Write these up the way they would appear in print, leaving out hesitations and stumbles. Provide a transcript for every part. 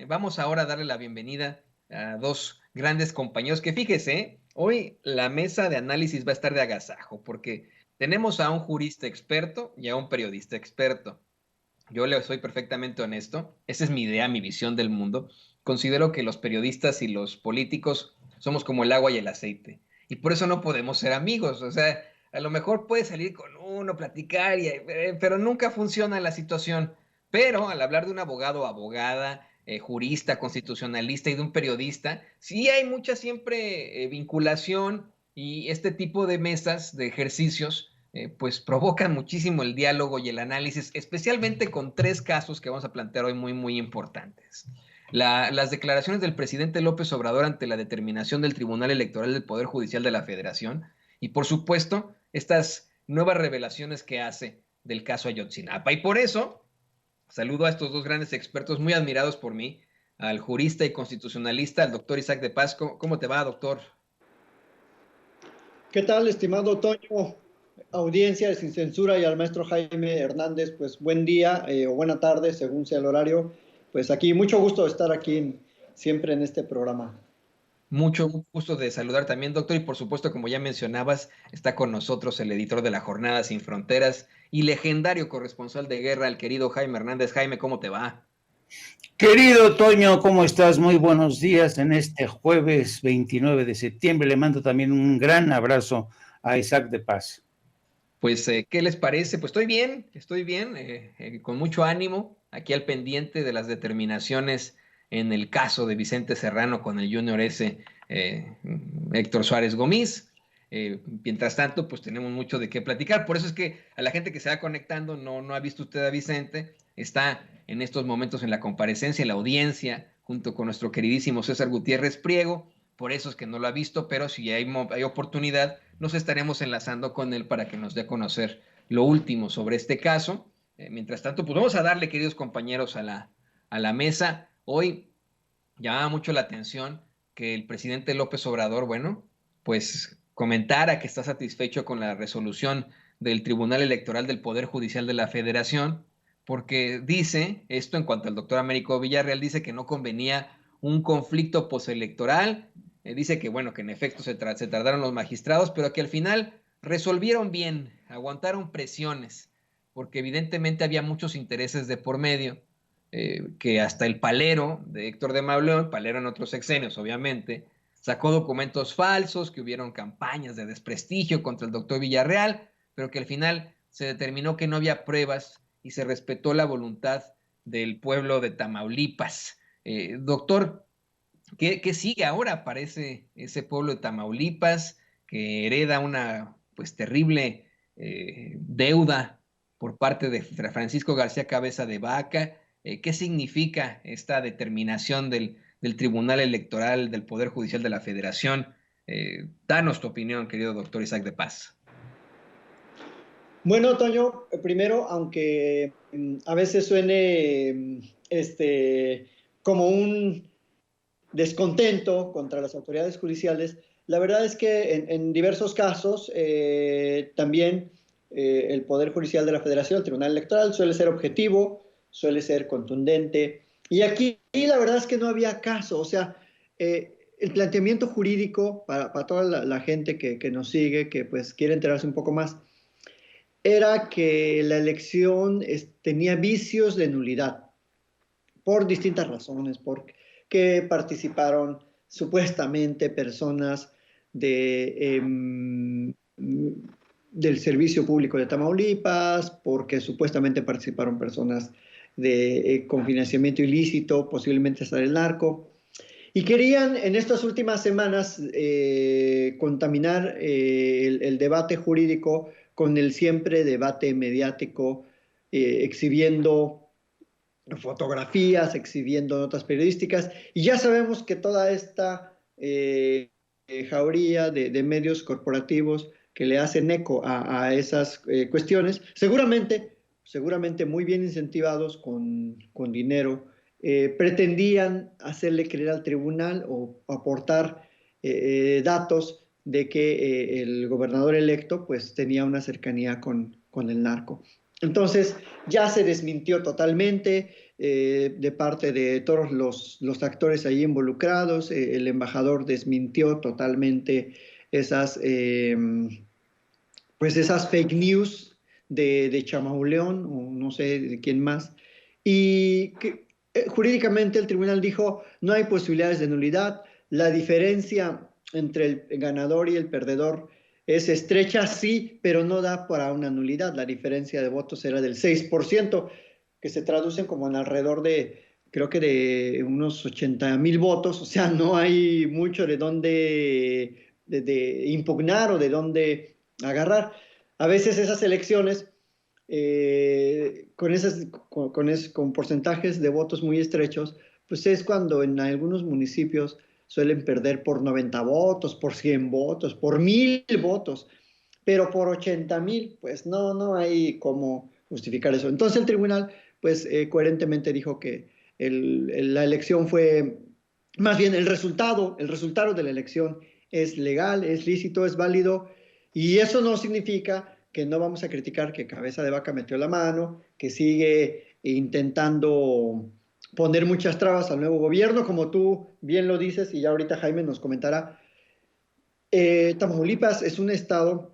Vamos ahora a darle la bienvenida a dos grandes compañeros que fíjese, hoy la mesa de análisis va a estar de agasajo porque tenemos a un jurista experto y a un periodista experto. Yo le soy perfectamente honesto, esa es mi idea, mi visión del mundo. Considero que los periodistas y los políticos somos como el agua y el aceite y por eso no podemos ser amigos. O sea, a lo mejor puedes salir con uno, platicar, pero nunca funciona la situación. Pero al hablar de un abogado o abogada, jurista, constitucionalista y de un periodista, sí hay mucha siempre vinculación y este tipo de mesas, de ejercicios, pues provocan muchísimo el diálogo y el análisis, especialmente con tres casos que vamos a plantear hoy muy importantes. Las declaraciones del presidente López Obrador ante la determinación del Tribunal Electoral del Poder Judicial de la Federación y, por supuesto, estas nuevas revelaciones que hace del caso Ayotzinapa. Y por eso saludo a estos dos grandes expertos muy admirados por mí, al jurista y constitucionalista, al doctor Isaac de Pasco. ¿Cómo te va, doctor? ¿Qué tal, estimado Toño? Audiencia de Sin Censura y al maestro Jaime Hernández, pues buen día o buena tarde, según sea el horario. Pues aquí, mucho gusto de estar aquí siempre en este programa. Mucho gusto de saludar también, doctor, y por supuesto, como ya mencionabas, está con nosotros el editor de la Jornada Sin Fronteras y legendario corresponsal de guerra, el querido Jaime Hernández. Jaime, ¿cómo te va? Querido Toño, ¿cómo estás? Muy buenos días en este jueves 29 de septiembre. Le mando también un gran abrazo a Isaac de Paz. Pues, ¿qué les parece? Pues estoy bien, con mucho ánimo, aquí al pendiente de las determinaciones en el caso de Vicente Serrano con el Junior S. Héctor Suárez Gómez. Mientras tanto, pues tenemos mucho de qué platicar. Por eso es que a la gente que se va conectando no ha visto usted a Vicente, está en estos momentos en la comparecencia, en la audiencia, junto con nuestro queridísimo César Gutiérrez Priego. Por eso es que no lo ha visto, pero si hay oportunidad, nos estaremos enlazando con él para que nos dé a conocer lo último sobre este caso. Mientras tanto, pues vamos a darle, queridos compañeros, a la mesa. Hoy llamaba mucho la atención que el presidente López Obrador, bueno, pues comentara que está satisfecho con la resolución del Tribunal Electoral del Poder Judicial de la Federación, porque dice, esto en cuanto al doctor Américo Villarreal, dice que no convenía un conflicto postelectoral, dice que bueno, que en efecto se tardaron los magistrados, pero que al final resolvieron bien, aguantaron presiones, porque evidentemente había muchos intereses de por medio, que hasta el Palero de Héctor de Mauleón, Palero en otros sexenios, obviamente, sacó documentos falsos, que hubieron campañas de desprestigio contra el doctor Villarreal, pero que al final se determinó que no había pruebas y se respetó la voluntad del pueblo de Tamaulipas. Doctor, ¿qué sigue ahora para ese pueblo de Tamaulipas que hereda una pues terrible deuda por parte de Francisco García Cabeza de Vaca? ¿Qué significa esta determinación del Tribunal Electoral del Poder Judicial de la Federación? Danos tu opinión, querido doctor Isaac de Paz. Bueno, Toño, primero, aunque a veces suene como un descontento contra las autoridades judiciales, la verdad es que en diversos casos también el Poder Judicial de la Federación, el Tribunal Electoral, suele ser objetivo, suele ser contundente. Y aquí la verdad es que no había caso, o sea, el planteamiento jurídico para toda la gente que nos sigue, que pues quiere enterarse un poco más, era que la elección tenía vicios de nulidad por distintas razones, porque participaron supuestamente personas del Servicio Público de Tamaulipas, porque supuestamente participaron personas con financiamiento ilícito, posiblemente hasta el narco, y querían en estas últimas semanas contaminar el debate jurídico con el siempre debate mediático, exhibiendo fotografías, exhibiendo notas periodísticas, y ya sabemos que toda esta jauría de medios corporativos que le hacen eco a esas cuestiones, seguramente muy bien incentivados con dinero, pretendían hacerle creer al tribunal o aportar datos de que el gobernador electo pues tenía una cercanía con el narco. Entonces, ya se desmintió totalmente de parte de todos los actores ahí involucrados. El embajador desmintió totalmente esas, pues esas fake news de Chamauleón, o no sé de quién más. Y que, jurídicamente el tribunal dijo, no hay posibilidades de nulidad. La diferencia entre el ganador y el perdedor es estrecha, sí, pero no da para una nulidad. La diferencia de votos era del 6%, que se traducen como en alrededor de, creo que de unos 80,000 votos. O sea, no hay mucho de dónde de impugnar o de dónde agarrar. A veces esas elecciones con porcentajes de votos muy estrechos, pues es cuando en algunos municipios suelen perder por 90 votos, por 100 votos, por 1,000 votos, pero por 80,000, pues no hay cómo justificar eso. Entonces el tribunal, pues coherentemente dijo que la elección fue, más bien el resultado de la elección es legal, es lícito, es válido, y eso no significa que no vamos a criticar que Cabeza de Vaca metió la mano, que sigue intentando poner muchas trabas al nuevo gobierno, como tú bien lo dices, y ya ahorita Jaime nos comentará. Tamaulipas es un estado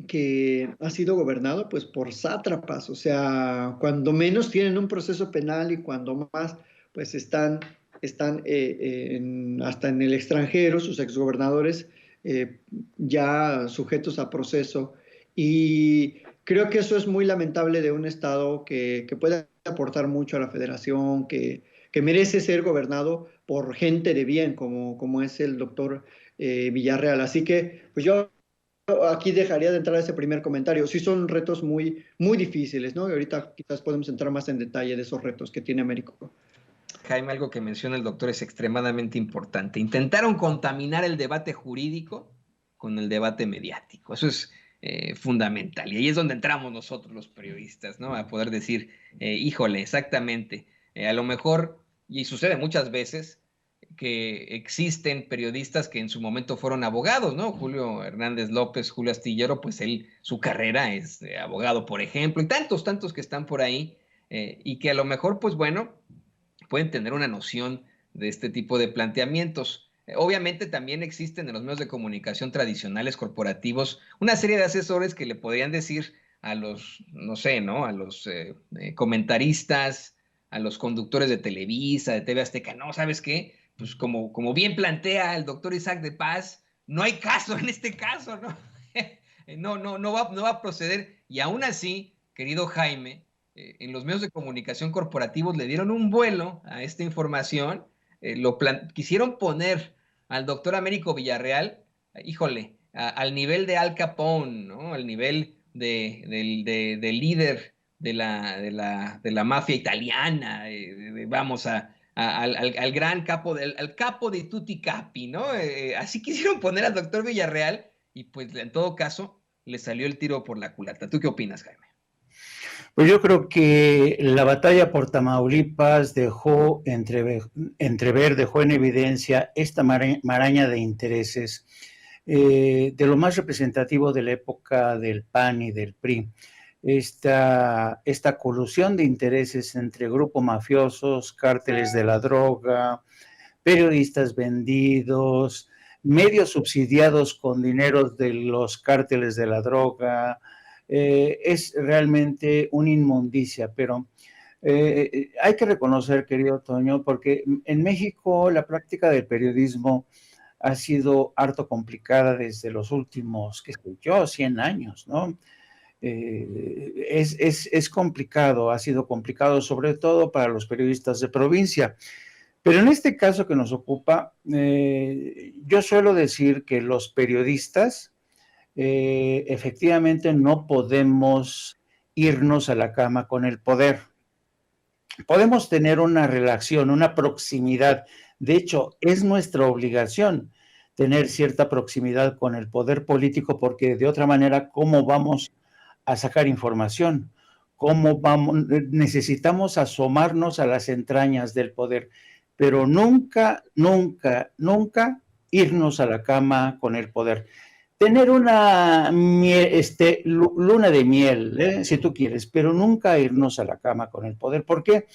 que ha sido gobernado pues por sátrapas, o sea, cuando menos tienen un proceso penal y cuando más pues están hasta en el extranjero, sus exgobernadores ya sujetos a proceso. Y creo que eso es muy lamentable de un estado que puede aportar mucho a la federación, que merece ser gobernado por gente de bien, como es el doctor Villarreal. Así que pues yo aquí dejaría de entrar ese primer comentario. Sí son retos muy, muy difíciles, ¿no? Y ahorita quizás podemos entrar más en detalle de esos retos que tiene Américo. Jaime, algo que menciona el doctor es extremadamente importante. Intentaron contaminar el debate jurídico con el debate mediático. Eso es fundamental. Y ahí es donde entramos nosotros los periodistas, ¿no? A poder decir, híjole, exactamente. A lo mejor, y sucede muchas veces, que existen periodistas que en su momento fueron abogados, ¿no? Julio Hernández López, Julio Astillero, pues él, su carrera es de abogado, por ejemplo, y tantos que están por ahí, y que a lo mejor, pues bueno, pueden tener una noción de este tipo de planteamientos. Obviamente también existen en los medios de comunicación tradicionales corporativos una serie de asesores que le podrían decir a los, no sé, ¿no? A los comentaristas, a los conductores de Televisa, de TV Azteca, no, ¿sabes qué? Pues como bien plantea el doctor Isaac de Paz, no hay caso en este caso, ¿no? No va a proceder. Y aún así, querido Jaime, en los medios de comunicación corporativos le dieron un vuelo a esta información, quisieron poner al doctor Américo Villarreal, híjole, al nivel de Al Capone, ¿no? Al nivel del líder de la mafia italiana, vamos al gran capo, al capo de Tutti Capi, ¿no? Así quisieron poner al doctor Villarreal y pues en todo caso le salió el tiro por la culata. ¿Tú qué opinas, Jaime? Pues yo creo que la batalla por Tamaulipas dejó entrever, dejó en evidencia esta maraña de intereses de lo más representativo de la época del PAN y del PRI. Esta colusión de intereses entre grupos mafiosos, cárteles de la droga, periodistas vendidos, medios subsidiados con dinero de los cárteles de la droga, es realmente una inmundicia, pero hay que reconocer, querido Toño, porque en México la práctica del periodismo ha sido harto complicada desde los últimos, qué sé yo, 100 años, ¿no? Es complicado, ha sido complicado sobre todo para los periodistas de provincia. Pero en este caso que nos ocupa, yo suelo decir que los periodistas efectivamente no podemos irnos a la cama con el poder. Podemos tener una relación, una proximidad. De hecho, es nuestra obligación tener cierta proximidad con el poder político, porque de otra manera, ¿cómo vamos a sacar información? ¿Cómo vamos? Necesitamos asomarnos a las entrañas del poder, pero nunca irnos a la cama con el poder. tener una luna de miel, si tú quieres, pero nunca irnos a la cama con el poder. ¿Por qué?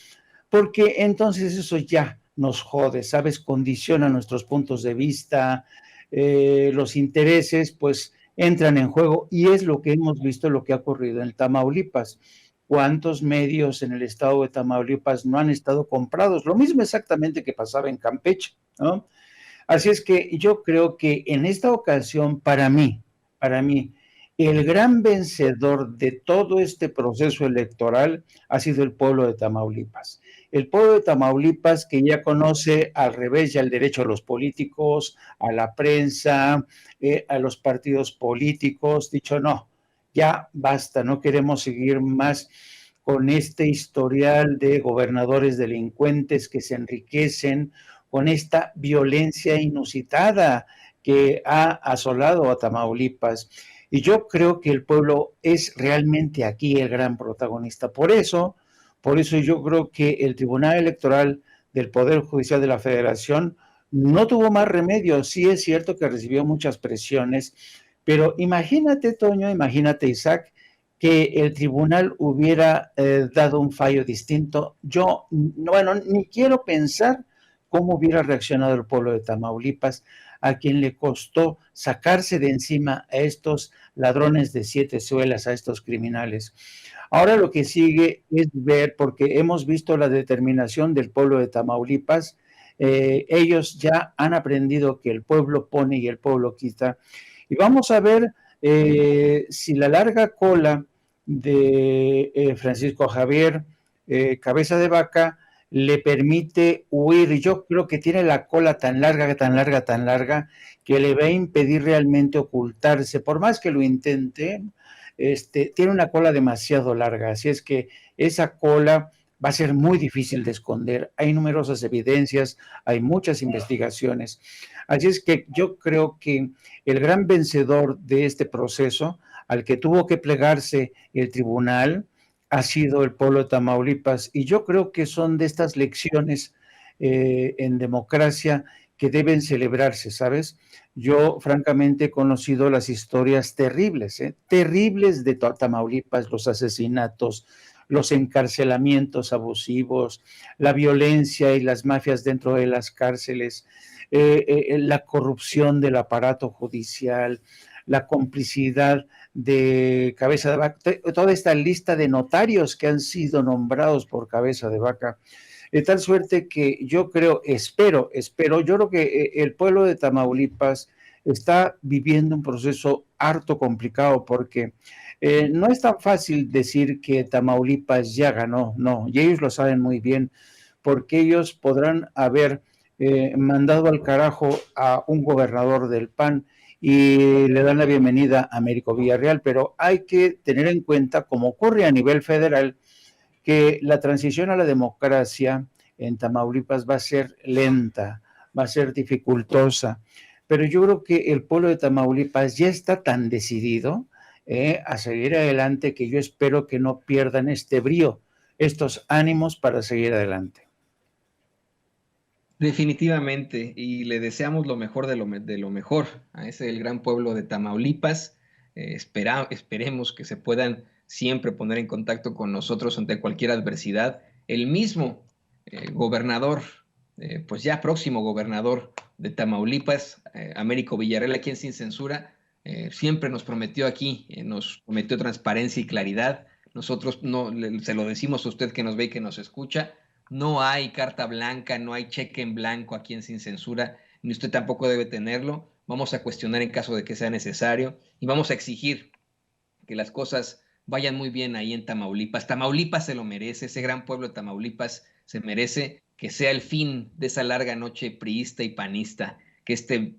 Porque entonces eso ya nos jode, ¿sabes? Condiciona nuestros puntos de vista, los intereses, pues entran en juego y es lo que hemos visto, lo que ha ocurrido en Tamaulipas. ¿Cuántos medios en el estado de Tamaulipas no han estado comprados? Lo mismo exactamente que pasaba en Campeche, ¿no? Así es que yo creo que en esta ocasión, para mí, el gran vencedor de todo este proceso electoral ha sido el pueblo de Tamaulipas. El pueblo de Tamaulipas que ya conoce al revés ya el derecho a los políticos, a la prensa, a los partidos políticos, dicho no, ya basta, no queremos seguir más con este historial de gobernadores delincuentes que se enriquecen, con esta violencia inusitada que ha asolado a Tamaulipas. Y yo creo que el pueblo es realmente aquí el gran protagonista. Por eso yo creo que el Tribunal Electoral del Poder Judicial de la Federación no tuvo más remedio. Sí es cierto que recibió muchas presiones, pero imagínate, Toño, imagínate, Isaac, que el tribunal hubiera dado un fallo distinto. Yo, bueno, ni quiero pensar cómo hubiera reaccionado el pueblo de Tamaulipas, a quien le costó sacarse de encima a estos ladrones de 7 suelas, a estos criminales. Ahora lo que sigue es ver, porque hemos visto la determinación del pueblo de Tamaulipas, ellos ya han aprendido que el pueblo pone y el pueblo quita, y vamos a ver si la larga cola de Francisco Javier Cabeza de Vaca le permite huir. Yo creo que tiene la cola tan larga, tan larga, tan larga, que le va a impedir realmente ocultarse. Por más que lo intente, tiene una cola demasiado larga. Así es que esa cola va a ser muy difícil de esconder. Hay numerosas evidencias, hay muchas investigaciones. Así es que yo creo que el gran vencedor de este proceso, al que tuvo que plegarse el tribunal, ha sido el pueblo de Tamaulipas. Y yo creo que son de estas lecciones en democracia que deben celebrarse, ¿sabes? Yo francamente he conocido las historias terribles de Tamaulipas, los asesinatos, los encarcelamientos abusivos, la violencia y las mafias dentro de las cárceles, la corrupción del aparato judicial, la complicidad de Cabeza de Vaca, toda esta lista de notarios que han sido nombrados por Cabeza de Vaca, de tal suerte que yo creo, yo creo que el pueblo de Tamaulipas está viviendo un proceso harto complicado porque no es tan fácil decir que Tamaulipas ya ganó, no, y ellos lo saben muy bien, porque ellos podrán haber mandado al carajo a un gobernador del PAN y le dan la bienvenida a Américo Villarreal, pero hay que tener en cuenta, como ocurre a nivel federal, que la transición a la democracia en Tamaulipas va a ser lenta, va a ser dificultosa, pero yo creo que el pueblo de Tamaulipas ya está tan decidido a seguir adelante que yo espero que no pierdan este brío, estos ánimos para seguir adelante. Definitivamente, y le deseamos lo mejor de lo mejor a ese el gran pueblo de Tamaulipas. Esperemos que se puedan siempre poner en contacto con nosotros ante cualquier adversidad. El mismo gobernador, pues ya próximo gobernador de Tamaulipas, Américo Villarreal, aquí en Sin Censura, siempre nos prometió aquí, nos prometió transparencia y claridad. Nosotros no, se lo decimos a usted que nos ve y que nos escucha. No hay carta blanca, no hay cheque en blanco aquí en Sin Censura, ni usted tampoco debe tenerlo. Vamos a cuestionar en caso de que sea necesario y vamos a exigir que las cosas vayan muy bien ahí en Tamaulipas. Tamaulipas se lo merece, ese gran pueblo de Tamaulipas se merece que sea el fin de esa larga noche priista y panista, que este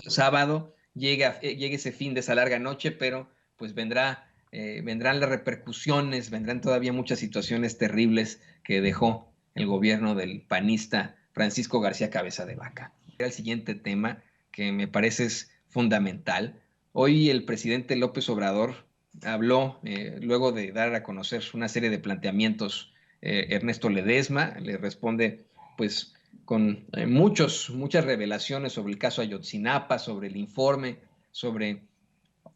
sábado llegue ese fin de esa larga noche, pero pues vendrán las repercusiones, vendrán todavía muchas situaciones terribles que dejó el gobierno del panista Francisco García Cabeza de Vaca. El siguiente tema que me parece es fundamental. Hoy el presidente López Obrador habló, luego de dar a conocer una serie de planteamientos, Ernesto Ledesma le responde pues con muchas revelaciones sobre el caso Ayotzinapa, sobre el informe, sobre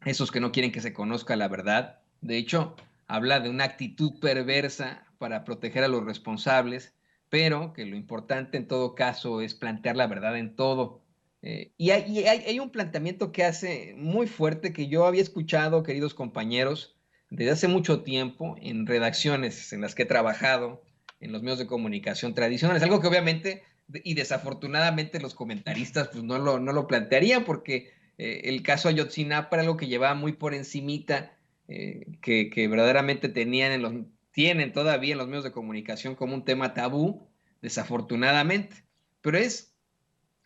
esos que no quieren que se conozca la verdad. De hecho, habla de una actitud perversa para proteger a los responsables, pero que lo importante en todo caso es plantear la verdad en todo. Hay un planteamiento que hace muy fuerte que yo había escuchado, queridos compañeros, desde hace mucho tiempo en redacciones en las que he trabajado, en los medios de comunicación tradicionales, algo que obviamente y desafortunadamente los comentaristas pues no lo plantearían porque el caso Ayotzinapa era algo que llevaba muy por encimita, que verdaderamente tienen todavía en los medios de comunicación como un tema tabú, desafortunadamente. Pero es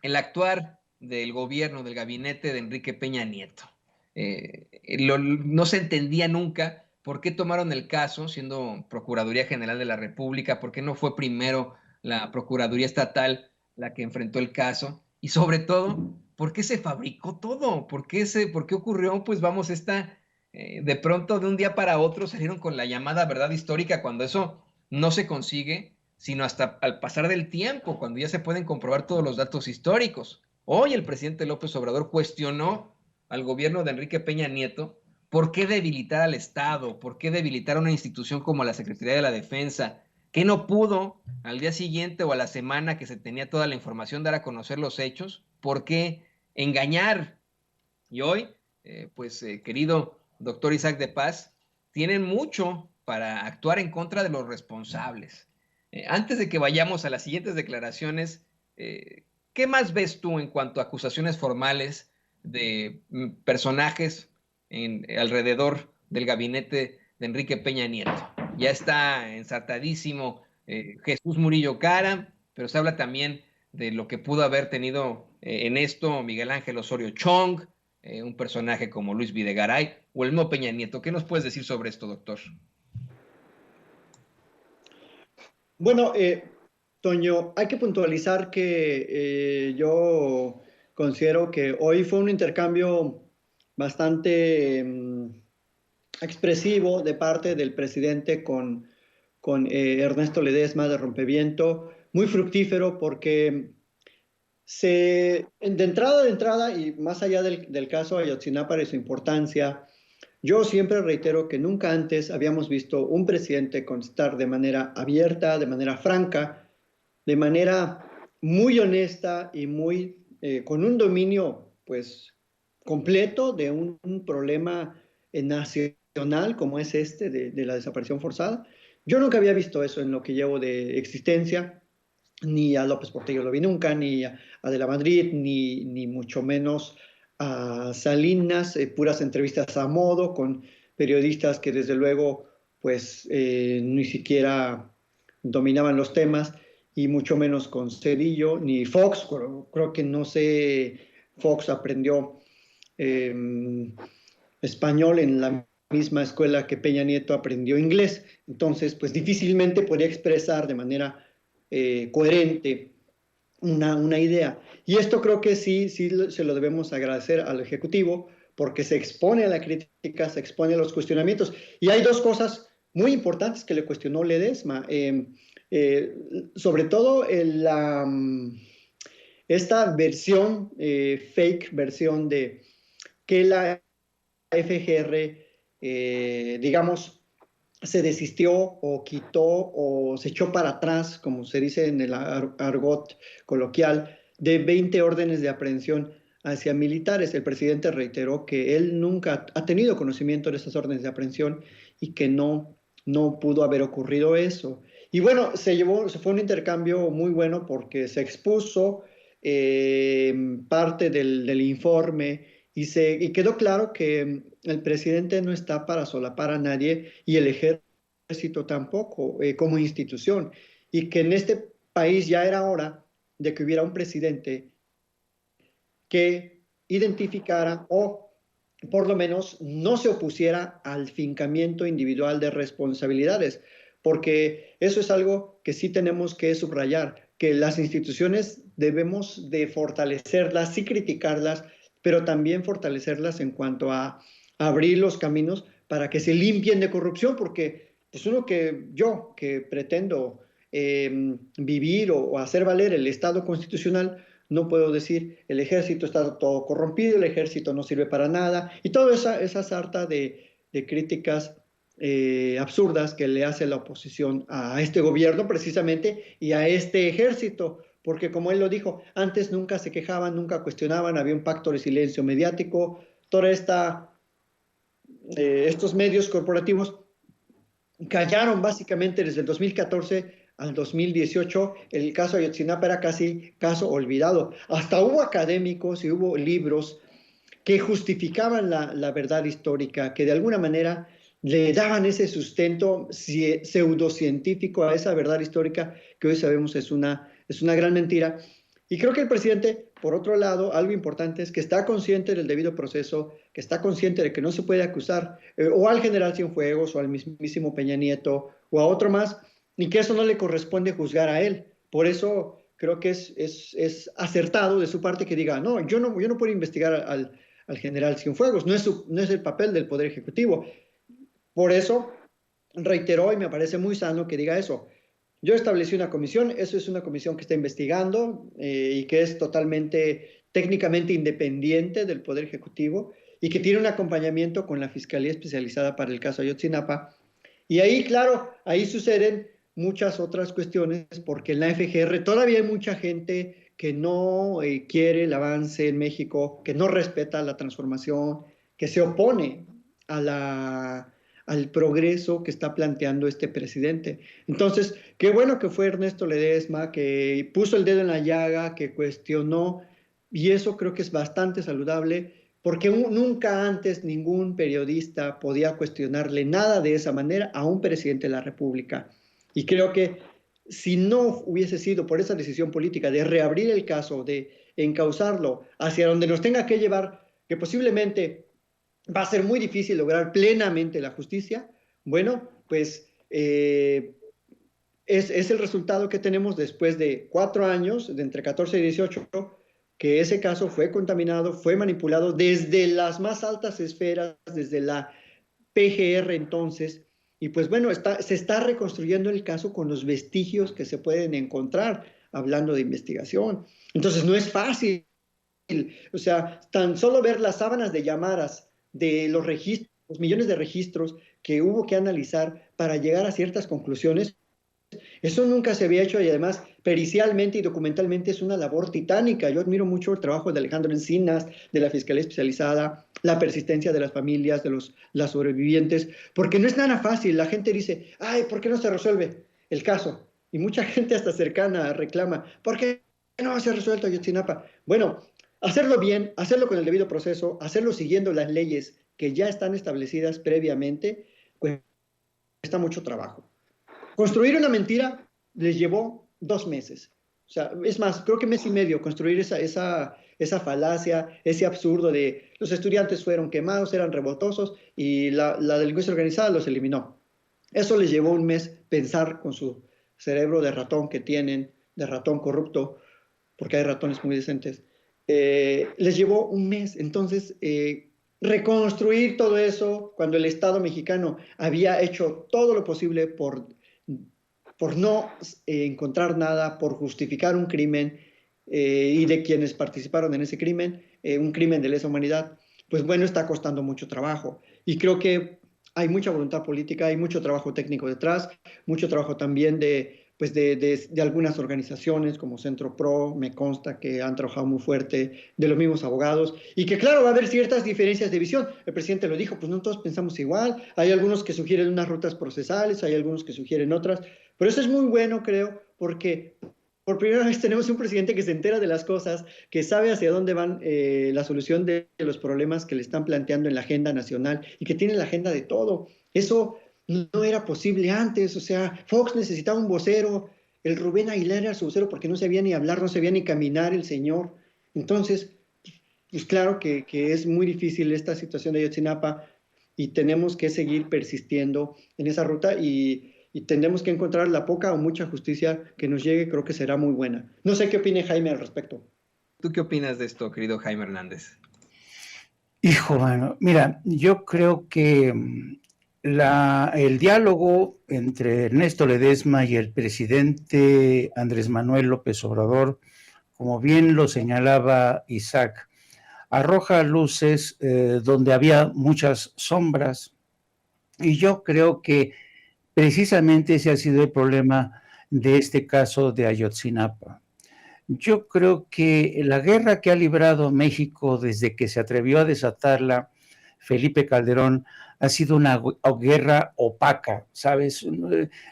el actuar del gobierno, del gabinete de Enrique Peña Nieto. No se entendía nunca por qué tomaron el caso, siendo Procuraduría General de la República, por qué no fue primero la Procuraduría Estatal la que enfrentó el caso, y sobre todo, ¿por qué se fabricó todo? ¿Por qué ocurrió? Pues vamos, de pronto de un día para otro salieron con la llamada verdad histórica cuando eso no se consigue, sino hasta al pasar del tiempo, cuando ya se pueden comprobar todos los datos históricos. Hoy el presidente López Obrador cuestionó al gobierno de Enrique Peña Nieto por qué debilitar al Estado, por qué debilitar una institución como la Secretaría de la Defensa, que no pudo al día siguiente o a la semana que se tenía toda la información dar a conocer los hechos, por qué engañar. Y hoy, querido doctor Isaac de Paz, tienen mucho para actuar en contra de los responsables. Antes de que vayamos a las siguientes declaraciones, ¿qué más ves tú en cuanto a acusaciones formales de personajes alrededor del gabinete de Enrique Peña Nieto? Ya está ensartadísimo Jesús Murillo Caram, pero se habla también de lo que pudo haber tenido en esto Miguel Ángel Osorio Chong, un personaje como Luis Videgaray o el mismo Peña Nieto. ¿Qué nos puedes decir sobre esto, doctor? Bueno, Toño, hay que puntualizar que yo considero que hoy fue un intercambio bastante expresivo de parte del presidente con Ernesto Ledesma de Rompeviento, muy fructífero porque de entrada, y más allá del caso Ayotzinapa y su importancia, yo siempre reitero que nunca antes habíamos visto un presidente contestar de manera abierta, de manera franca, de manera muy honesta y con un dominio pues completo de un problema nacional como es este de la desaparición forzada. Yo nunca había visto eso en lo que llevo de existencia, ni a López Portillo lo vi nunca, ni a De la Madrid, ni mucho menos a Salinas, puras entrevistas a modo con periodistas que desde luego pues ni siquiera dominaban los temas y mucho menos con Cedillo, ni Fox, creo que no sé, Fox aprendió eh, español en la misma escuela que Peña Nieto aprendió inglés, entonces pues difícilmente podía expresar de manera coherente una idea. Y esto creo que sí se lo debemos agradecer al Ejecutivo porque se expone a la crítica, se expone a los cuestionamientos. Y hay dos cosas muy importantes que le cuestionó Ledesma. Sobre todo esta versión, fake versión de que la FGR, digamos, se desistió o quitó o se echó para atrás, como se dice en el argot coloquial, de 20 órdenes de aprehensión hacia militares. El presidente reiteró que él nunca ha tenido conocimiento de esas órdenes de aprehensión y que no pudo haber ocurrido eso. Y bueno, se fue un intercambio muy bueno porque se expuso parte del informe y quedó claro que el presidente no está para solapar a nadie y el ejército tampoco como institución. Y que en este país ya era hora de que hubiera un presidente que identificara o por lo menos no se opusiera al fincamiento individual de responsabilidades, porque eso es algo que sí tenemos que subrayar, que las instituciones debemos de fortalecerlas, sí criticarlas, pero también fortalecerlas en cuanto a abrir los caminos para que se limpien de corrupción, porque pues yo que pretendo vivir o hacer valer el Estado constitucional, no puedo decir el ejército está todo corrompido, el ejército no sirve para nada, y toda esa sarta de críticas absurdas que le hace la oposición a este gobierno precisamente y a este ejército, porque como él lo dijo, antes nunca se quejaban, nunca cuestionaban, había un pacto de silencio mediático, toda estos medios corporativos callaron básicamente desde el 2014 al 2018. El caso Ayotzinapa era casi caso olvidado. Hasta hubo académicos y hubo libros que justificaban la verdad histórica, que de alguna manera le daban ese sustento pseudocientífico a esa verdad histórica que hoy sabemos es una gran mentira. Y creo que el presidente, por otro lado, algo importante es que está consciente del debido proceso, que está consciente de que no se puede acusar o al general Cienfuegos o al mismísimo Peña Nieto o a otro más, y que eso no le corresponde juzgar a él. Por eso creo que es acertado de su parte que diga, no, yo no puedo investigar al general Cienfuegos, no es el papel del Poder Ejecutivo. Por eso reiteró, y me parece muy sano que diga eso. Yo establecí una comisión, eso es una comisión que está investigando y que es totalmente técnicamente independiente del Poder Ejecutivo y que tiene un acompañamiento con la Fiscalía Especializada para el caso Ayotzinapa. Y ahí, claro, ahí suceden muchas otras cuestiones porque en la FGR todavía hay mucha gente que no quiere el avance en México, que no respeta la transformación, que se opone al progreso que está planteando este presidente. Entonces, qué bueno que fue Ernesto Ledesma, que puso el dedo en la llaga, que cuestionó, y eso creo que es bastante saludable, porque nunca antes ningún periodista podía cuestionarle nada de esa manera a un presidente de la República. Y creo que si no hubiese sido por esa decisión política de reabrir el caso, de encauzarlo hacia donde nos tenga que llevar, que posiblemente va a ser muy difícil lograr plenamente la justicia, bueno, pues es el resultado que tenemos después de 4 años, de entre 14 y 18, que ese caso fue contaminado, fue manipulado desde las más altas esferas, desde la PGR entonces, y pues bueno, se está reconstruyendo el caso con los vestigios que se pueden encontrar hablando de investigación. Entonces no es fácil, o sea, tan solo ver las sábanas de llamadas de los registros, los millones de registros que hubo que analizar para llegar a ciertas conclusiones, eso nunca se había hecho y además pericialmente y documentalmente es una labor titánica. Yo admiro mucho el trabajo de Alejandro Encinas, de la Fiscalía Especializada, la persistencia de las familias, de las sobrevivientes, porque no es nada fácil. La gente dice, ay, ¿por qué no se resuelve el caso? Y mucha gente hasta cercana reclama, ¿por qué no se ha resuelto Ayotzinapa? Bueno, hacerlo bien, hacerlo con el debido proceso, hacerlo siguiendo las leyes que ya están establecidas previamente, pues cuesta mucho trabajo. Construir una mentira les llevó 2 meses. O sea, es más, creo que mes y medio construir esa falacia, ese absurdo de los estudiantes fueron quemados, eran revoltosos y la delincuencia organizada los eliminó. Eso les llevó un mes pensar con su cerebro de ratón que tienen, de ratón corrupto, porque hay ratones muy decentes. Les llevó un mes. Entonces, reconstruir todo eso cuando el Estado mexicano había hecho todo lo posible por no encontrar nada, por justificar un crimen y de quienes participaron en ese crimen, un crimen de lesa humanidad, pues bueno, está costando mucho trabajo. Y creo que hay mucha voluntad política, hay mucho trabajo técnico detrás, mucho trabajo también pues de algunas organizaciones como Centro Pro, me consta que han trabajado muy fuerte, de los mismos abogados, y que claro, va a haber ciertas diferencias de visión. El presidente lo dijo, pues no todos pensamos igual, hay algunos que sugieren unas rutas procesales, hay algunos que sugieren otras, pero eso es muy bueno, creo, porque por primera vez tenemos un presidente que se entera de las cosas, que sabe hacia dónde van la solución de los problemas que le están planteando en la agenda nacional y que tiene la agenda de todo. Eso no era posible antes, o sea, Fox necesitaba un vocero, el Rubén Aguilar era su vocero porque no sabía ni hablar, no sabía ni caminar el señor. Entonces, pues claro que es muy difícil esta situación de Ayotzinapa y tenemos que seguir persistiendo en esa ruta y tendremos que encontrar la poca o mucha justicia que nos llegue, creo que será muy buena. No sé qué opine Jaime al respecto. ¿Tú qué opinas de esto, querido Jaime Hernández? Hijo, mano, mira, yo creo que el diálogo entre Ernesto Ledesma y el presidente Andrés Manuel López Obrador como bien lo señalaba Isaac, arroja luces donde había muchas sombras, y yo creo que precisamente ese ha sido el problema de este caso de Ayotzinapa. Yo creo que la guerra que ha librado México desde que se atrevió a desatarla Felipe Calderón ha sido una guerra opaca, ¿sabes?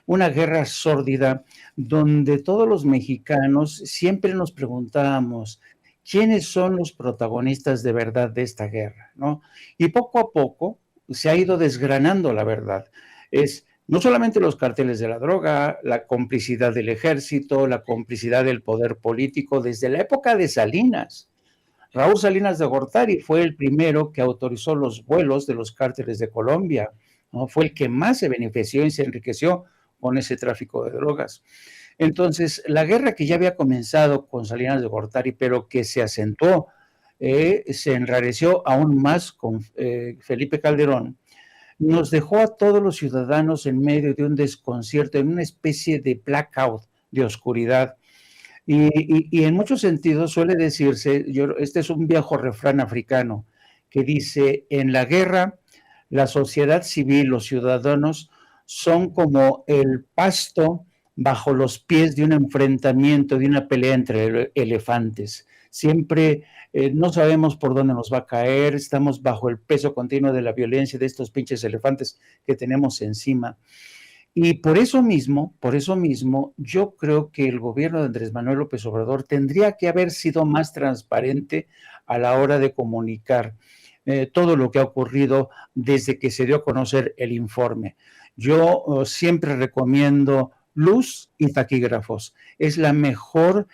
Una guerra sórdida donde todos los mexicanos siempre nos preguntábamos quiénes son los protagonistas de verdad de esta guerra, ¿no? Y poco a poco se ha ido desgranando la verdad. Es no solamente los carteles de la droga, la complicidad del ejército, la complicidad del poder político desde la época de Salinas. Raúl Salinas de Gortari fue el primero que autorizó los vuelos de los cárteles de Colombia, ¿no? Fue el que más se benefició y se enriqueció con ese tráfico de drogas. Entonces, la guerra que ya había comenzado con Salinas de Gortari, pero que se acentuó, se enrareció aún más con Felipe Calderón, nos dejó a todos los ciudadanos en medio de un desconcierto, en una especie de blackout, de oscuridad. Y en muchos sentidos suele decirse, este es un viejo refrán africano, que dice, en la guerra, la sociedad civil, los ciudadanos, son como el pasto bajo los pies de un enfrentamiento, de una pelea entre elefantes. Siempre no sabemos por dónde nos va a caer, estamos bajo el peso continuo de la violencia de estos pinches elefantes que tenemos encima. Y por eso mismo, yo creo que el gobierno de Andrés Manuel López Obrador tendría que haber sido más transparente a la hora de comunicar todo lo que ha ocurrido desde que se dio a conocer el informe. Yo siempre recomiendo luz y taquígrafos. Es la mejor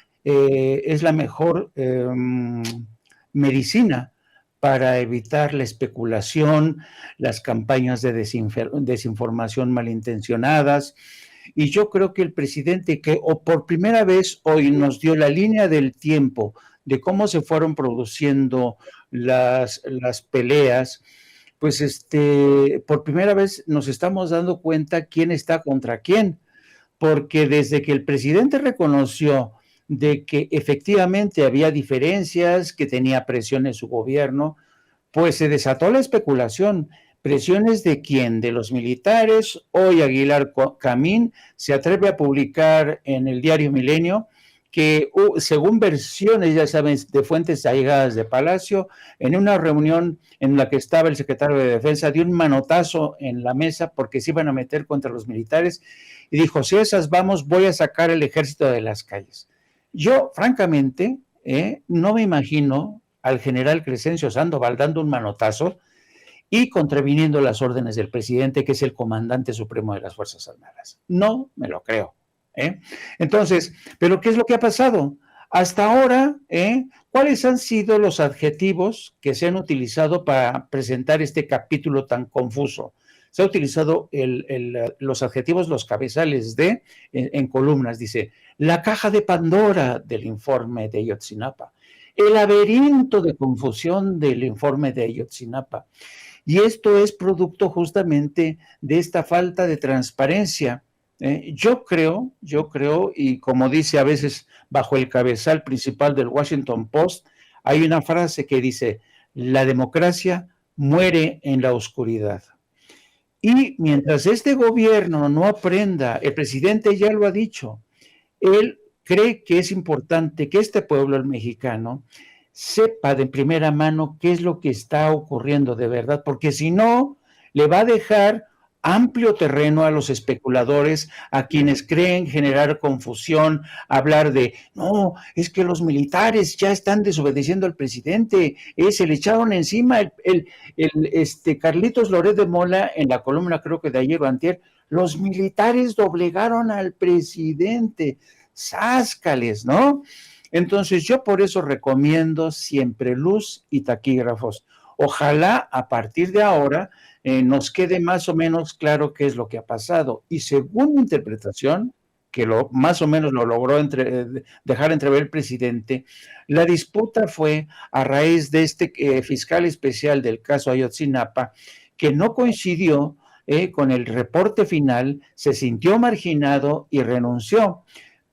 medicina para evitar la especulación, las campañas de desinformación malintencionadas. Y yo creo que el presidente, que por primera vez hoy nos dio la línea del tiempo de cómo se fueron produciendo las peleas, pues por primera vez nos estamos dando cuenta quién está contra quién, porque desde que el presidente reconoció de que efectivamente había diferencias, que tenía presión en su gobierno, pues se desató la especulación. ¿Presiones de quién? De los militares. Hoy Aguilar Camín se atreve a publicar en el diario Milenio que según versiones, ya saben, de fuentes allegadas de Palacio, en una reunión en la que estaba el secretario de Defensa, dio un manotazo en la mesa porque se iban a meter contra los militares y dijo, si esas vamos, voy a sacar el ejército de las calles. Yo, francamente, no me imagino al general Crescencio Sandoval dando un manotazo y contraviniendo las órdenes del presidente, que es el comandante supremo de las Fuerzas Armadas. No me lo creo. Entonces, ¿pero qué es lo que ha pasado? Hasta ahora, ¿cuáles han sido los adjetivos que se han utilizado para presentar este capítulo tan confuso? Se ha utilizado los adjetivos, los cabezales en columnas, dice, la caja de Pandora del informe de Ayotzinapa, el laberinto de confusión del informe de Ayotzinapa. Y esto es producto justamente de esta falta de transparencia. Yo creo, y como dice a veces bajo el cabezal principal del Washington Post, hay una frase que dice, la democracia muere en la oscuridad. Y mientras este gobierno no aprenda, el presidente ya lo ha dicho, él cree que es importante que este pueblo, el mexicano, sepa de primera mano qué es lo que está ocurriendo de verdad, porque si no, le va a dejar amplio terreno a los especuladores, a quienes creen generar confusión, hablar de, no, es que los militares ya están desobedeciendo al presidente, se le echaron encima Carlitos Loret de Mola en la columna, creo que de ayer o antier, los militares doblegaron al presidente, sáscales, ¿no? Entonces yo por eso recomiendo siempre luz y taquígrafos. Ojalá a partir de ahora nos quede más o menos claro qué es lo que ha pasado. Y según mi interpretación, que más o menos lo logró dejar entrever el presidente, la disputa fue a raíz de este fiscal especial del caso Ayotzinapa, que no coincidió con el reporte final, se sintió marginado y renunció.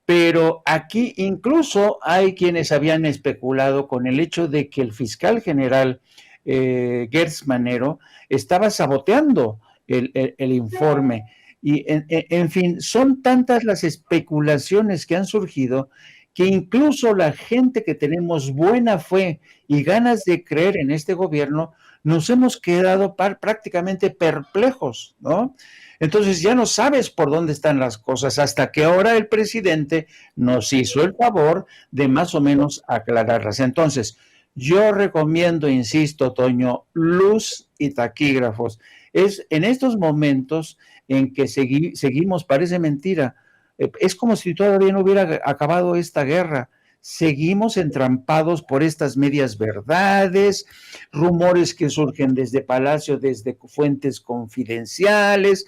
Pero aquí incluso hay quienes habían especulado con el hecho de que el fiscal general Gertz Manero estaba saboteando el informe. Y en fin, son tantas las especulaciones que han surgido que incluso la gente que tenemos buena fe y ganas de creer en este gobierno, nos hemos quedado prácticamente perplejos, ¿no? Entonces ya no sabes por dónde están las cosas hasta que ahora el presidente nos hizo el favor de más o menos aclararlas. Entonces, yo recomiendo, insisto, Toño, luz y taquígrafos. Es en estos momentos en que seguimos, parece mentira, es como si todavía no hubiera acabado esta guerra. Seguimos entrampados por estas medias verdades, rumores que surgen desde Palacio, desde fuentes confidenciales,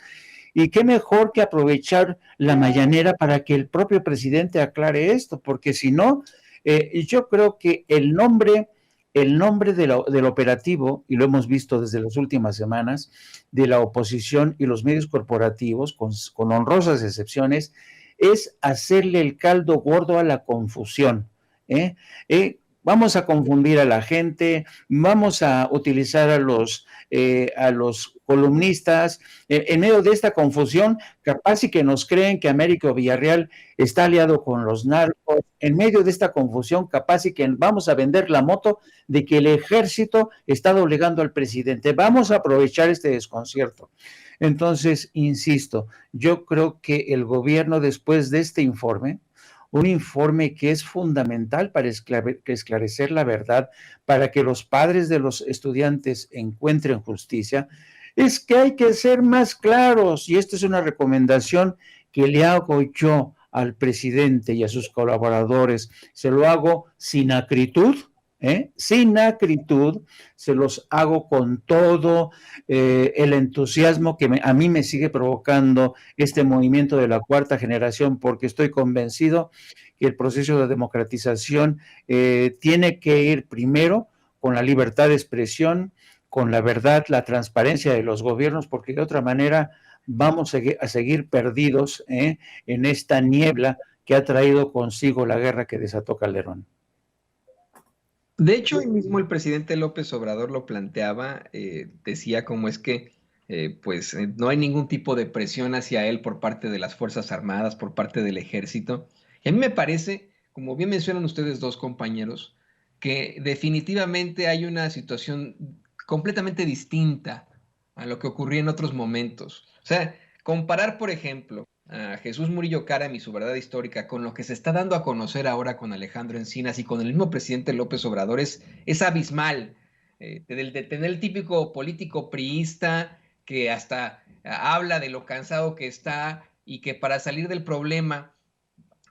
y qué mejor que aprovechar la mañanera para que el propio presidente aclare esto, porque si no, yo creo que el nombre del operativo, y lo hemos visto desde las últimas semanas, de la oposición y los medios corporativos, con honrosas excepciones, es hacerle el caldo gordo a la confusión. Vamos a confundir a la gente, vamos a utilizar a los columnistas, en medio de esta confusión, capaz y que nos creen que Américo Villarreal está aliado con los narcos, en medio de esta confusión, capaz y que vamos a vender la moto de que el ejército está doblegando al presidente. Vamos a aprovechar este desconcierto. Entonces, insisto, yo creo que el gobierno, después de este informe, un informe que es fundamental para esclarecer la verdad, para que los padres de los estudiantes encuentren justicia, es que hay que ser más claros, y esta es una recomendación que le hago yo al presidente y a sus colaboradores. Se lo hago sin acritud, sin acritud, se los hago con todo el entusiasmo que a mí me sigue provocando este movimiento de la cuarta generación, porque estoy convencido que el proceso de democratización tiene que ir primero con la libertad de expresión, con la verdad, la transparencia de los gobiernos, porque de otra manera vamos a seguir perdidos en esta niebla que ha traído consigo la guerra que desató Calderón. De hecho, hoy mismo el presidente López Obrador lo planteaba, decía cómo es que no hay ningún tipo de presión hacia él por parte de las Fuerzas Armadas, por parte del Ejército. Y a mí me parece, como bien mencionan ustedes dos compañeros, que definitivamente hay una situación completamente distinta a lo que ocurría en otros momentos. O sea, comparar, por ejemplo, a Jesús Murillo Caram y su verdad histórica con lo que se está dando a conocer ahora con Alejandro Encinas y con el mismo presidente López Obrador es abismal. De tener el típico político priista que hasta habla de lo cansado que está y que para salir del problema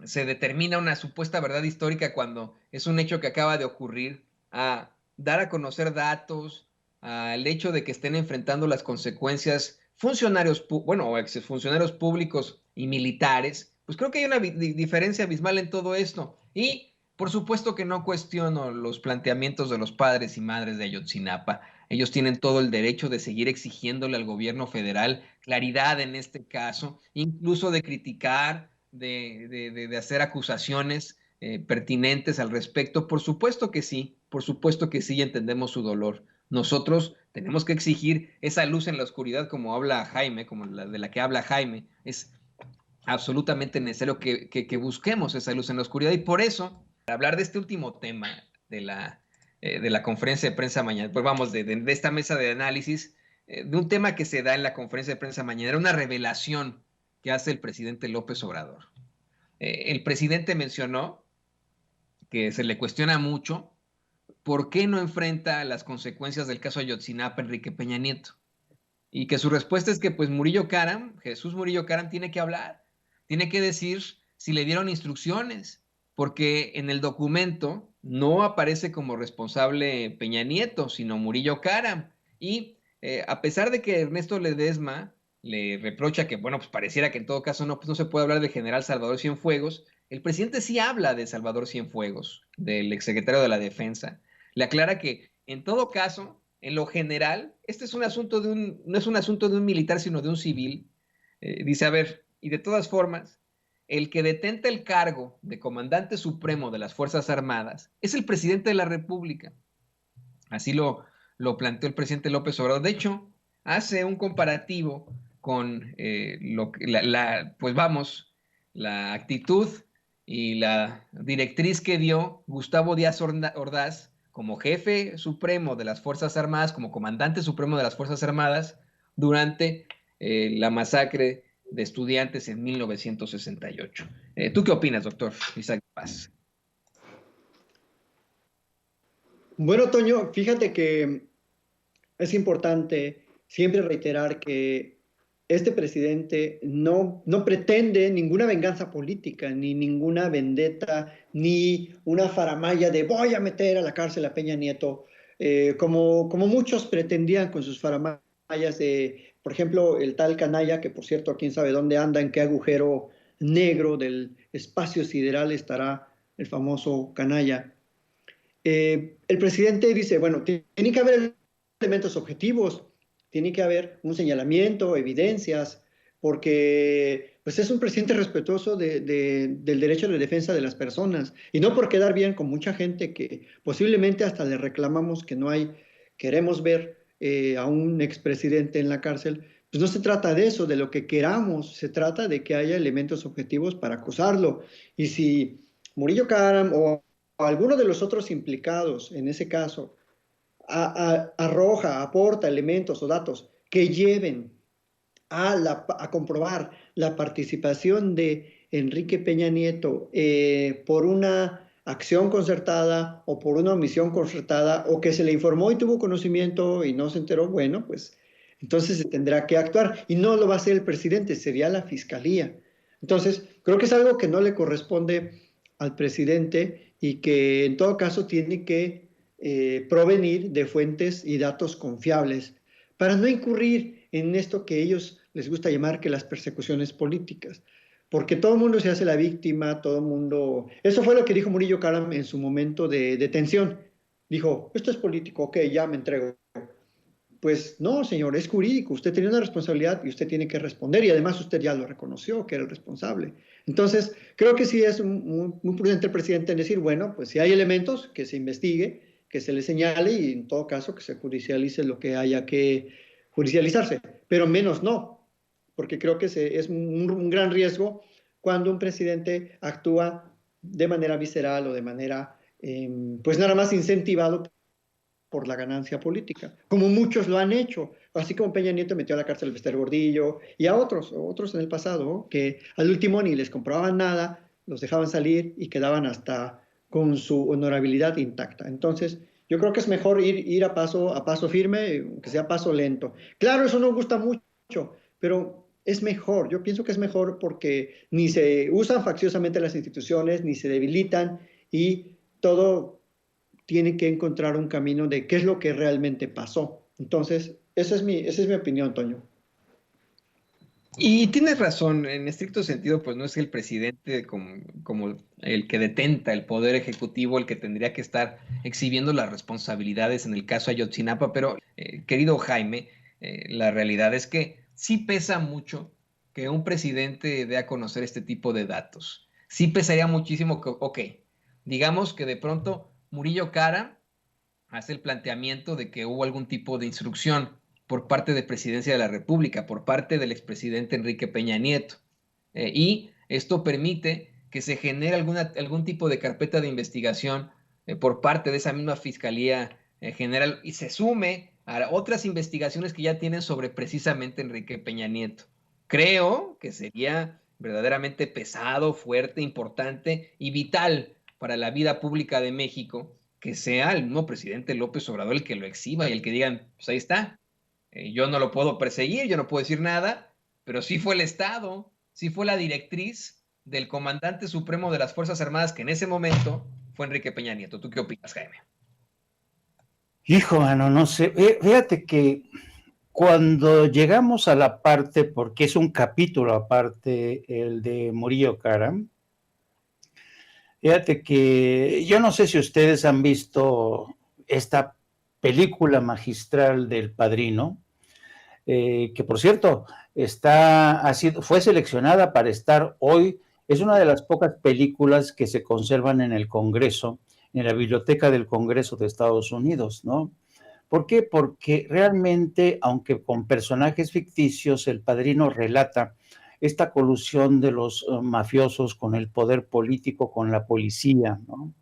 se determina una supuesta verdad histórica cuando es un hecho que acaba de ocurrir, a dar a conocer datos, al hecho de que estén enfrentando las consecuencias funcionarios, bueno, exfuncionarios públicos y militares, pues creo que hay una diferencia abismal en todo esto. Y por supuesto que no cuestiono los planteamientos de los padres y madres de Ayotzinapa. Ellos tienen todo el derecho de seguir exigiéndole al gobierno federal claridad en este caso, incluso de criticar, de hacer acusaciones pertinentes al respecto. Por supuesto que sí, entendemos su dolor. Nosotros tenemos que exigir esa luz en la oscuridad, como habla Jaime, como de la que habla Jaime. Es absolutamente necesario que busquemos esa luz en la oscuridad, y por eso, para hablar de este último tema de la conferencia de prensa mañana, pues vamos, de esta mesa de análisis, de un tema que se da en la conferencia de prensa mañana, era una revelación que hace el presidente López Obrador. El presidente mencionó que se le cuestiona mucho por qué no enfrenta las consecuencias del caso Ayotzinapa Enrique Peña Nieto. Y que su respuesta es que pues Jesús Murillo Caram tiene que hablar, tiene que decir si le dieron instrucciones, porque en el documento no aparece como responsable Peña Nieto, sino Murillo Caram. Y a pesar de que Ernesto Ledesma le reprocha que, bueno, pues pareciera que en todo caso no se puede hablar del general Salvador Cienfuegos, el presidente sí habla de Salvador Cienfuegos, del exsecretario de la Defensa. Le aclara que en todo caso, en lo general, este es un asunto no es un asunto de un militar, sino de un civil. Dice, a ver, y de todas formas, el que detenta el cargo de comandante supremo de las Fuerzas Armadas es el presidente de la República. Así lo planteó el presidente López Obrador. De hecho, hace un comparativo con pues vamos, la actitud y la directriz que dio Gustavo Díaz Ordaz como jefe supremo de las Fuerzas Armadas, como comandante supremo de las Fuerzas Armadas, durante la masacre de estudiantes en 1968. ¿Tú qué opinas, doctor Isaac Paz? Bueno, Toño, fíjate que es importante siempre reiterar que este presidente no pretende ninguna venganza política, ni ninguna vendetta, ni una faramalla de voy a meter a la cárcel a Peña Nieto, como muchos pretendían con sus faramallas de, por ejemplo, el tal Canalla, que por cierto, quién sabe dónde anda, en qué agujero negro del espacio sideral estará el famoso Canalla. El presidente dice, bueno, tiene que haber elementos objetivos, tiene que haber un señalamiento, evidencias, porque pues es un presidente respetuoso del derecho de defensa de las personas y no por quedar bien con mucha gente que posiblemente hasta le reclamamos que no hay, queremos ver a un expresidente en la cárcel. Pues no se trata de eso, de lo que queramos, se trata de que haya elementos objetivos para acusarlo. Y si Murillo Karam o alguno de los otros implicados en ese caso arroja, aporta elementos o datos que lleven a comprobar la participación de Enrique Peña Nieto por una acción concertada o por una omisión concertada o que se le informó y tuvo conocimiento y no se enteró, bueno, pues entonces se tendrá que actuar y no lo va a hacer el presidente, sería la fiscalía. Entonces, creo que es algo que no le corresponde al presidente y que en todo caso tiene que provenir de fuentes y datos confiables para no incurrir en esto que ellos les gusta llamar que las persecuciones políticas, porque todo el mundo se hace la víctima, todo el mundo... Eso fue lo que dijo Murillo Karam en su momento de detención. Dijo, esto es político, ok, ya me entrego. Pues no, señor, es jurídico. Usted tiene una responsabilidad y usted tiene que responder y además usted ya lo reconoció que era el responsable. Entonces, creo que sí es muy prudente el presidente en decir, bueno, pues si hay elementos, que se investigue, que se le señale y en todo caso que se judicialice lo que haya que judicializarse, pero menos no, porque creo que es un gran riesgo cuando un presidente actúa de manera visceral o de manera, pues nada más incentivado por la ganancia política, como muchos lo han hecho, así como Peña Nieto metió a la cárcel a Bester Gordillo y a otros en el pasado, que al último ni les compraban nada, los dejaban salir y quedaban hasta con su honorabilidad intacta. Entonces, yo creo que es mejor ir a paso firme, que sea paso lento. Claro, eso no gusta mucho, pero es mejor. Yo pienso que es mejor porque ni se usan facciosamente las instituciones, ni se debilitan y todo tiene que encontrar un camino de qué es lo que realmente pasó. Entonces, esa es mi opinión, Toño. Y tienes razón, en estricto sentido, pues no es el presidente como el que detenta el poder ejecutivo, el que tendría que estar exhibiendo las responsabilidades en el caso Ayotzinapa, pero querido Jaime, la realidad es que sí pesa mucho que un presidente dé a conocer este tipo de datos. Sí pesaría muchísimo que, ok, digamos que de pronto Murillo Karam hace el planteamiento de que hubo algún tipo de instrucción por parte de Presidencia de la República, por parte del expresidente Enrique Peña Nieto. Y esto permite que se genere algún tipo de carpeta de investigación por parte de esa misma Fiscalía General y se sume a otras investigaciones que ya tienen sobre precisamente Enrique Peña Nieto. Creo que sería verdaderamente pesado, fuerte, importante y vital para la vida pública de México que sea el mismo presidente López Obrador el que lo exhiba y el que digan, pues ahí está, yo no lo puedo perseguir, yo no puedo decir nada, pero sí fue el Estado, sí fue la directriz del comandante supremo de las Fuerzas Armadas que en ese momento fue Enrique Peña Nieto. ¿Tú qué opinas, Jaime? Hijo, mano, no sé. Fíjate que cuando llegamos a la parte, porque es un capítulo aparte, el de Murillo Karam, fíjate que yo no sé si ustedes han visto esta película magistral del Padrino, que por cierto fue seleccionada para estar hoy Es una de las pocas películas que se conservan en el Congreso, en la Biblioteca del Congreso de Estados Unidos, ¿no? ¿Por qué? Porque realmente, aunque con personajes ficticios, El Padrino relata esta colusión de los mafiosos con el poder político, con la policía, ¿no?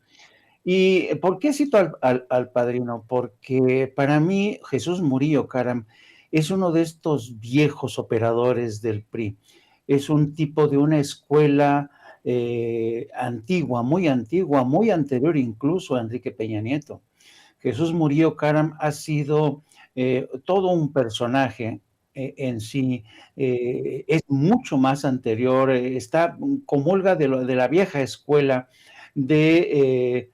¿Y por qué cito al Padrino? Porque para mí Jesús Murillo Caram es uno de estos viejos operadores del PRI. Es un tipo de una escuela antigua, muy anterior incluso a Enrique Peña Nieto. Jesús Murillo Caram ha sido todo un personaje en sí, es mucho más anterior, comulga de la vieja escuela de,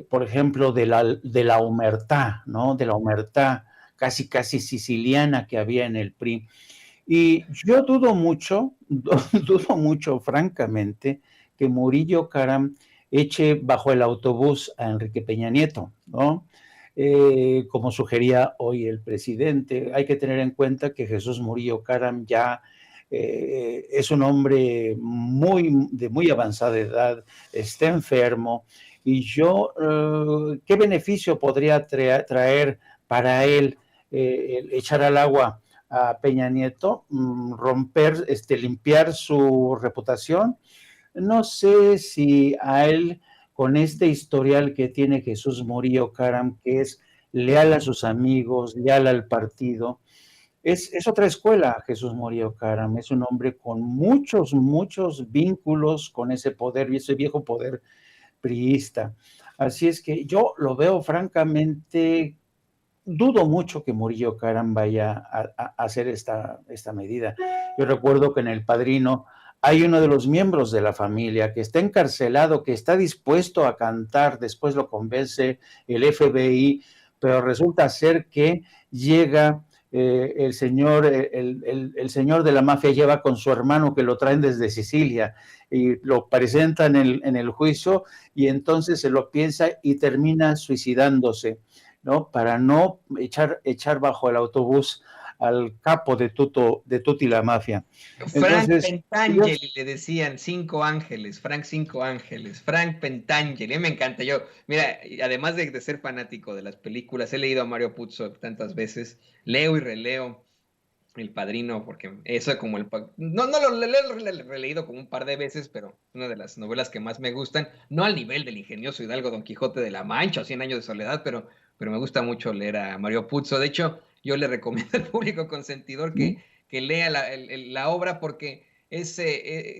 por ejemplo, de la omertá, ¿no? De la omertá casi siciliana que había en el PRI. Y yo dudo mucho, dudo mucho, francamente, que Murillo Caram eche bajo el autobús a Enrique Peña Nieto, ¿no? Como sugería hoy el presidente. Hay que tener en cuenta que Jesús Murillo Caram ya es un hombre de muy avanzada edad, está enfermo, y ¿qué beneficio podría traer para él echar al agua a Peña Nieto, limpiar su reputación? No sé si a él, con este historial que tiene Jesús Murillo Caram, que es leal a sus amigos, leal al partido, es otra escuela. Jesús Murillo Caram es un hombre con muchos vínculos con ese poder y ese viejo poder priista. Así es que yo lo veo francamente, dudo mucho que Murillo Caram vaya a hacer esta medida. Yo recuerdo que en El Padrino hay uno de los miembros de la familia que está encarcelado, que está dispuesto a cantar, después lo convence el FBI, pero resulta ser que llega el señor de la mafia, lleva con su hermano que lo traen desde Sicilia y lo presentan en el juicio, y entonces se lo piensa y termina suicidándose, ¿no? Para no echar bajo el autobús al capo de Tutti la Mafia. Frank Entonces, Pentangeli le decían, Cinco Ángeles, Frank Cinco Ángeles, Frank Pentangeli, me encanta. Yo, mira, además de ser fanático de las películas, he leído a Mario Puzo tantas veces, leo y releo El Padrino, porque eso es como no lo he releído como un par de veces, pero una de las novelas que más me gustan, no al nivel del ingenioso Hidalgo Don Quijote de la Mancha o Cien Años de Soledad, pero me gusta mucho leer a Mario Puzo. De hecho, yo le recomiendo al público consentidor que lea la obra, porque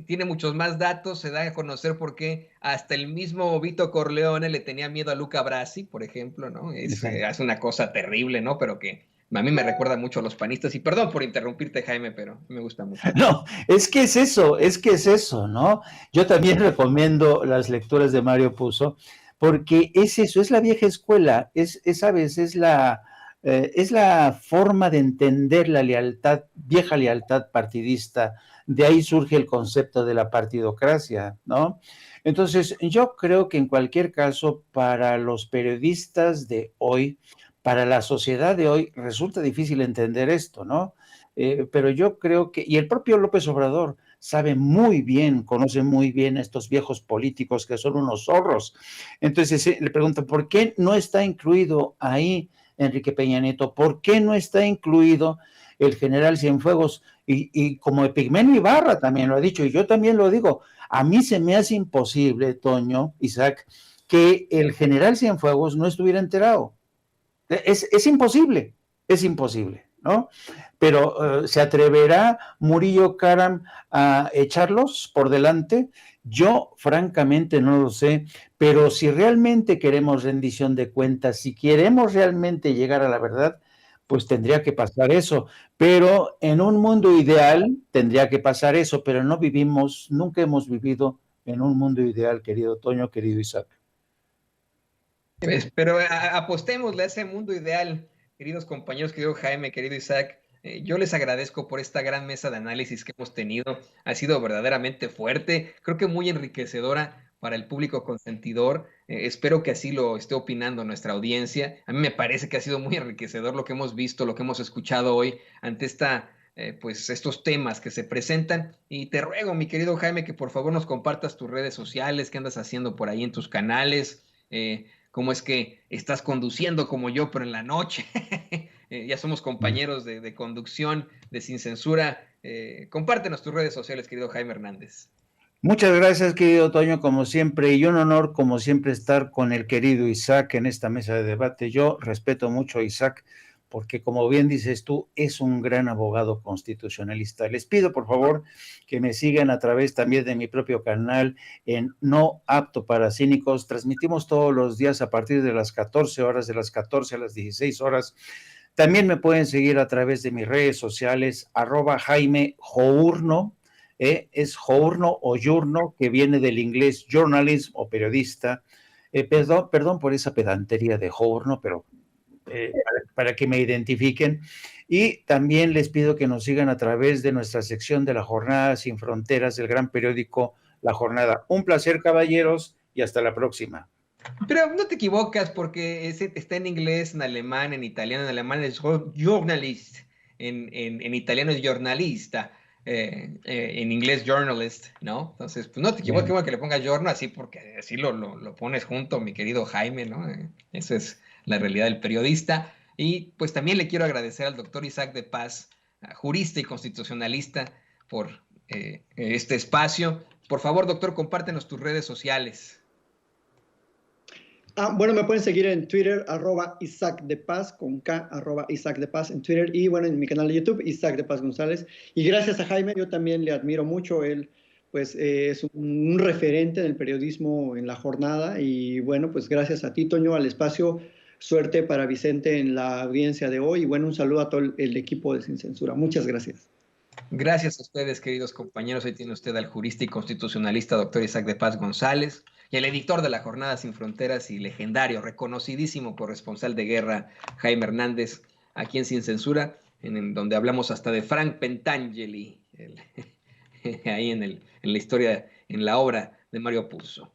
tiene muchos más datos, se da a conocer por qué hasta el mismo Vito Corleone le tenía miedo a Luca Brasi, por ejemplo, ¿no? Hace una cosa terrible, ¿no? Pero que a mí me recuerda mucho a los panistas, y perdón por interrumpirte, Jaime, pero me gusta mucho. No, es que es eso, ¿no? Yo también recomiendo las lecturas de Mario Puzo, porque es eso, es la vieja escuela, ¿sabes? Es la forma de entender la vieja lealtad partidista. De ahí surge el concepto de la partidocracia, ¿no? Entonces, yo creo que en cualquier caso, para los periodistas de hoy, para la sociedad de hoy, resulta difícil entender esto, ¿no? Pero yo creo y el propio López Obrador sabe muy bien, conoce muy bien a estos viejos políticos que son unos zorros. Entonces le preguntan, ¿por qué no está incluido ahí Enrique Peña Nieto? ¿Por qué no está incluido el general Cienfuegos? Y como Epigmenio Ibarra también lo ha dicho, y yo también lo digo, a mí se me hace imposible, Toño, Isaac, que el general Cienfuegos no estuviera enterado. Es imposible, ¿no? Pero ¿se atreverá Murillo Caram a echarlos por delante? Yo francamente no lo sé, pero si realmente queremos rendición de cuentas, si queremos realmente llegar a la verdad, pues tendría que pasar eso. Pero en un mundo ideal tendría que pasar eso, pero nunca hemos vivido en un mundo ideal, querido Toño, querido Isaac. Pero apostémosle a ese mundo ideal, queridos compañeros, querido Jaime, querido Isaac. Yo les agradezco por esta gran mesa de análisis que hemos tenido. Ha sido verdaderamente fuerte, creo que muy enriquecedora para el público consentidor. Espero que así lo esté opinando nuestra audiencia. A mí me parece que ha sido muy enriquecedor lo que hemos visto, lo que hemos escuchado hoy ante esta pues estos temas que se presentan. Y te ruego, mi querido Jaime, que por favor nos compartas tus redes sociales, qué andas haciendo por ahí en tus canales, cómo es que estás conduciendo como yo, pero en la noche. Ya somos compañeros de conducción, de Sin Censura. Compártenos tus redes sociales, querido Jaime Hernández. Muchas gracias, querido Toño, como siempre, y un honor, como siempre, estar con el querido Isaac en esta mesa de debate. Yo respeto mucho a Isaac, porque como bien dices tú, es un gran abogado constitucionalista. Les pido, por favor, que me sigan a través también de mi propio canal en No Apto para Cínicos. Transmitimos todos los días a partir de las 14 horas, de las 14 a las 16 horas. También me pueden seguir a través de mis redes sociales, @Jaime Journo, es Journo o Journo, que viene del inglés journalism o periodista. Perdón por esa pedantería de Journo, pero para que me identifiquen. Y también les pido que nos sigan a través de nuestra sección de La Jornada Sin Fronteras, del gran periódico La Jornada. Un placer, caballeros, y hasta la próxima. Pero no te equivocas porque está en inglés, en alemán, en italiano. En alemán es journalist, en italiano es jornalista, en inglés journalist, ¿no? Entonces, pues no te equivoques, bueno, que le pongas giorno así porque así lo pones junto, mi querido Jaime, ¿no? Esa es la realidad del periodista. Y pues también le quiero agradecer al doctor Isaac de Paz, jurista y constitucionalista, por este espacio. Por favor, doctor, compártenos tus redes sociales. Bueno, me pueden seguir en Twitter, @Isaac de Paz, con K, @Isaac de Paz en Twitter, y bueno, en mi canal de YouTube, Isaac de Paz González. Y gracias a Jaime, yo también le admiro mucho. Él, pues, es un referente del periodismo en La Jornada. Y bueno, pues gracias a ti, Toño, al espacio. Suerte para Vicente en la audiencia de hoy. Y bueno, un saludo a todo el equipo de Sin Censura. Muchas gracias. Gracias a ustedes, queridos compañeros. Hoy tiene usted al jurista y constitucionalista doctor Isaac de Paz González y el editor de La Jornada Sin Fronteras y legendario, reconocidísimo corresponsal de guerra, Jaime Hernández, aquí en Sin Censura, en donde hablamos hasta de Frank Pentangeli, ahí en la historia, en la obra de Mario Puzo.